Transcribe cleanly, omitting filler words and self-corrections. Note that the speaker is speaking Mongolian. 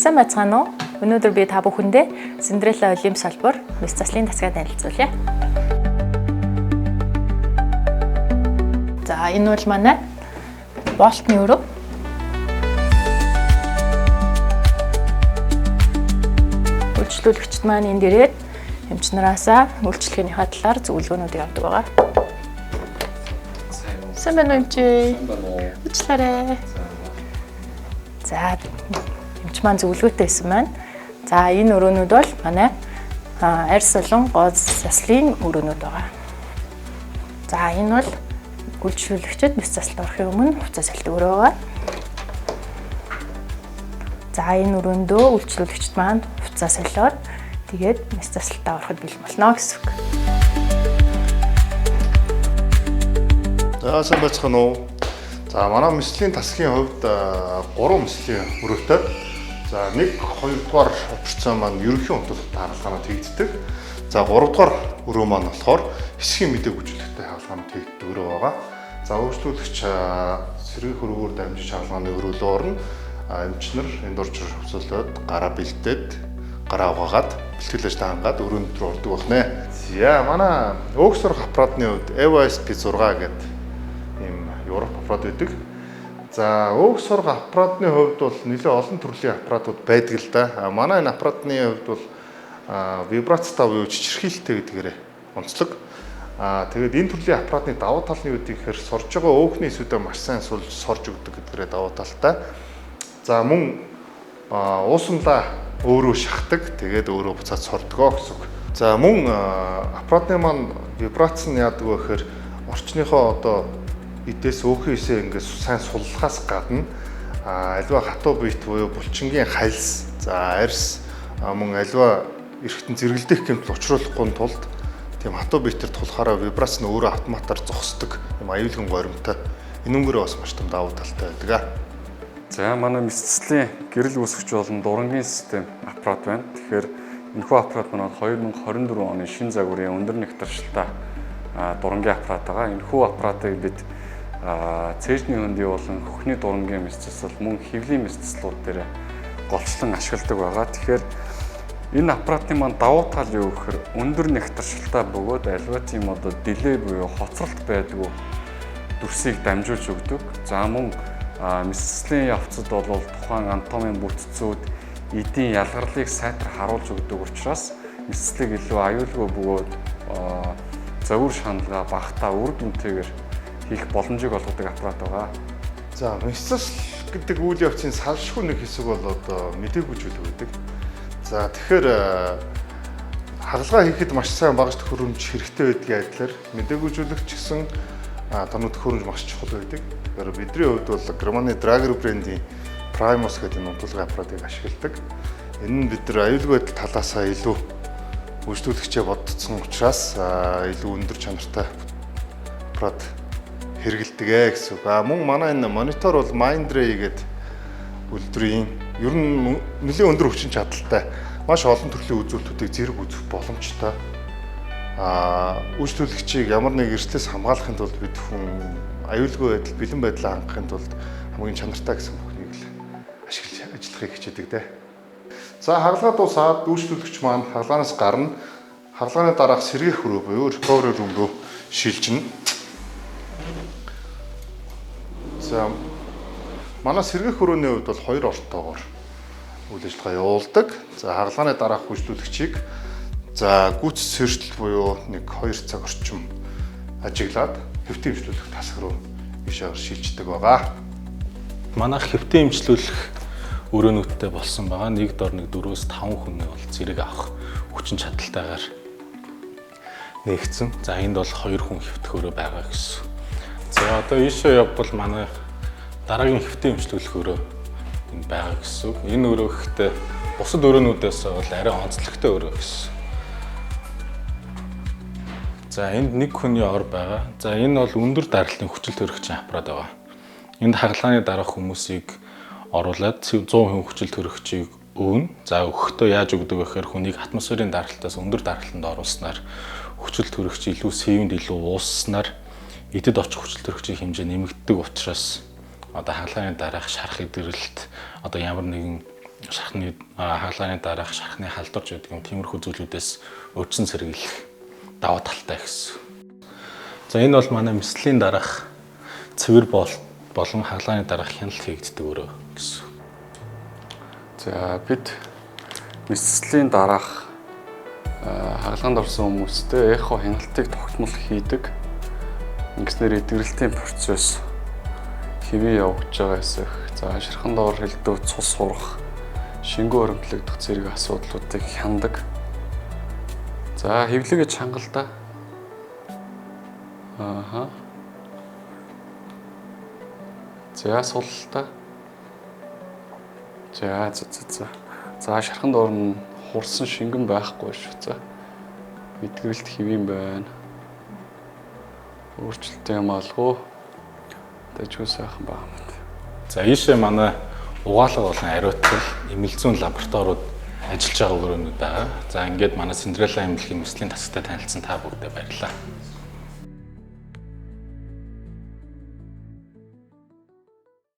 Сайн байцгаана уу? Өнөөдөр би та бүхэндээ Cinderella Олимп салбар мэс заслын тасгаа танилцуулъя. За энэ бол манай болтны өрөө. Үйлчлүүлэгчд маань энд ирээд эмчнараасаа үйлчлэхийнхаа талаар зөвлөгөөнүүдийг авдаг байгаа. Сайн байна уу эмчээ? Уучлаарай. За эмч маань зөвлөгөөтэй байсан маань. За энэ өрөөнүүд бол манай арьс болон гоц заслын өрөөнүүд байгаа. За энэ бол үйлчлүүлэгчид мэс заслалд орохын өмнө хувцас салт өрөө байгаа. За энэ өрөөндөө үйлчлүүлэгчид маань хувцас салиод тэгээд мэс заслалтаа ороход бэлэн болно гэсэн үг. За сайн байцгаана уу? За манай мэслийн тасгийн хувьд 3 мэслийн өрөөтэй. За 1, 2 дугаар операцийн маань ерөнхий унтлагтай хаалгаанууд хийгддэг. За 3 дугаар өрөө маань болохоор хэсгийн мэдээг хүчлэгтэй хаалгаанууд хийгддэг өрөө байгаа. За үйлчлүүлэгч сэргийх өрөөгөөр дамжиж хаалгааны өрөө рүү орно. Эмчнэр энд орж хувцаслаад гараа бэлдээд гараа угаагаад бэлтгэлж таангаад өрөөнд рүү ордог байна. За манай өөх сурах аппаратны хувьд EVA-SP6 гэдэг ийм Европ аппарат байдаг. За өөх сурах аппаратны хувьд бол нэлээд олон төрлийн аппаратууд байдаг л да. Манай энэ аппаратны хувьд бол вибрацтай буюу чичирхийлэлтэй гэдгээр онцлог. Тэгээд энэ төрлийн аппаратны давуу тал нь юу гэхээр сорж байгаа өөхний эсүүдээ маш сайн сорж өгдөг гэдгээр давуу талтай. За мөн уусамлаа өөрөө шахдаг. Тэгээд өөрөө буцаад сордгоо гэсэн үг. За мөн аппаратны маань вибрац нь яадаг вэ гэхээр орчныхоо одоо эдээс өөхөн эсээ ингээд сайн суллахаас гадна аливаа хатуу биет буюу булчингийн хальс, за арьс мөн аливаа эргэтэн зэрэглэдэх гэмтэл учруулахгүй тулд тийм хатуу биетээр тулахаараа вибрац нь өөрөө автоматар зогсдог. Тийм аюулгүй горимтой. Энүүгээр бас маш том давуу талтай байдаг. За манай мэс заслын гэрэл үүсгэж болон дурангийн систем аппарат байна. Тэгэхээр энэхүү аппарат манай 2024 оны шинэ загварын өндөр нэгтршилтай дурангийн аппарат байгаа. Энэхүү аппаратыг бид цээжний хөндий болон хөхний дурангийн мэс засал мөн хэвлийн мэс заслууд дээр голчлон ашигладаг байгаа. Тэгэхээр энэ аппаратын маань давуу тал юу гэхээр өндөр нэгтршилтай бөгөөд аливаа тийм одоо дилей буюу хоцролт байдгүй дүрсийг дамжуулж өгдөг. За мөн мэс заслын явцад бол тухайн анатомийн бүтцүүд эдийн ялгарлыг сайтар харуулж өгдөг учраас мэс заслыг илүү аюулгүй бөгөөд завур шаналга багтаа үр дүнтэйгээр хийх боломжийг олгодог аппарат байгаа. За мэс засал гэдэг үйл явцын салшгүй нэг хэсэг бол одоо мэдээгүй зүйл байдаг. За тэгэхээр хагалгаа хийхэд маш сайн багаж төхөөрөмж хэрэгтэй байдгийн адилаар мэдээгүй зүйлч гэсэн томног төхөөрөмж маш чухал байдаг. Тэгэхээр бидний хувьд бол Германы Drager брендийн Primus гэдэг нутгийн аппаратыг ашигладаг. Энэ нь бид нар аюулгүй байдал талаасаа илүү үйлчлүүлэгчээ бодцсон учраас илүү өндөр чанартай аппарат хэрэгэлдэг гэсэн үг. Мөн манай энэ монитор бол Mindray гэдэг үйлдвэрийн ер нь нэлээд өндөр хүчин чадалтай маш олон төрлийн үзүүлэлтүүдийг зэрэг үзэх боломжтой. Үйлчлүүлэгчийг ямар нэг эрсдлээс хамгаалахын тулд бид хүн аюулгүй байдал, бэлэн байдлаа хангахын тулд хамгийн чанартай гэсэн бүхнийг л ашиглаж ажиллахыг хичээдэг дээ. За хагалгаа дуусаад үйлчлүүлэгч маань хагалгаанаас гарна. Хагалгааны дараах сэргээх өрөө буюу recovery room руу шилжинэ. За манай сэргээх өрөөний хувьд бол 2 ортоогоор үйл ажиллагаа явуулдаг. За хагалгааны дараах үйлчлүүлэгчийг гүйц сэртэл буюу 1-2 цаг орчим ажиглаад хэвтэн эмчлүүлэх тасаг руу ишээр шилждэг байгаа. Манайх хэвтэн эмчлүүлэх өрөөнүүдтэй болсон байгаа. Нэг дор нэг 4-5 хүний бол зэрэг авах хүчин чадалтайгаар нэгдсэн. За энд бол 2 хүн хэвтэх өрөө байгаа гэсэн. За одоо ийшээ явбал манай дараагийн хэвтэн эмчлүүлэх өрөө энд байгаа гэсэн. Энэ өрөө гэхдээ бусад өрөөнүүдээс бол арай онцлогтой өрөө гэсэн. За энд нэг хүний ор байгаа. За энэ бол өндөр даралтын хүчил төрөгчийн аппарат байгаа. Энд хагалгааны дараах хүмүүсийг оруулаад 100% хүчил төрөгчийг өгнө. За өгөхдөө яаж өгдөг вэ гэхээр хүнийг атмосферын даралтаас өндөр даралтанд оруулснаар хүчил төрөгч илүү сэвэнд илүү уусснаар эдэд очих хүчил төрөгчийн хэмжээ нэмэгддэг учраас одоо хагалгааны дараах шарах идэрэлт одоо ямар нэгэн шархны хаалганы дараах шархны халдварч гэдэг юм тиймэрхүү зүйлүүдээс өдсөн сэргийлэх даваа талтай гэсэн. За энэ бол манай мэслийн дараах цэвэр болон хаалганы дараах хяналт хийгддэг өөрөө гэсэн. За бид мэслийн дараах хаалганд орсон хүмүүстэй эхо хяналтыг тогтмол хийдэг. Ингэснээр эдгэрэлтийн процесс хэвэн явагдаж байгаа эсэх. За шархан доор хилдүү цус сурах, шингүү өрөмтлөгдөх зэрэг асуудлуудыг хяндаг. За хэвлэгээ чангалдаа. За султаа. За шархан доор нь хурсан шингэн байхгүй шүү. За эдгэрэлт хэвэн байна. Өөрчлөлттэй юм алгуу. Дэжгүй сайхан байна. За ийшээ манай угаалга болон ариутгал эмэлзүүн лабораториуд ажиллаж байгаа өрөөнүүд байгаа. За ингээд манай Синдрелла эмнэлгийн мэслийн тасагтай танилцсан та бүгдээ баярлалаа.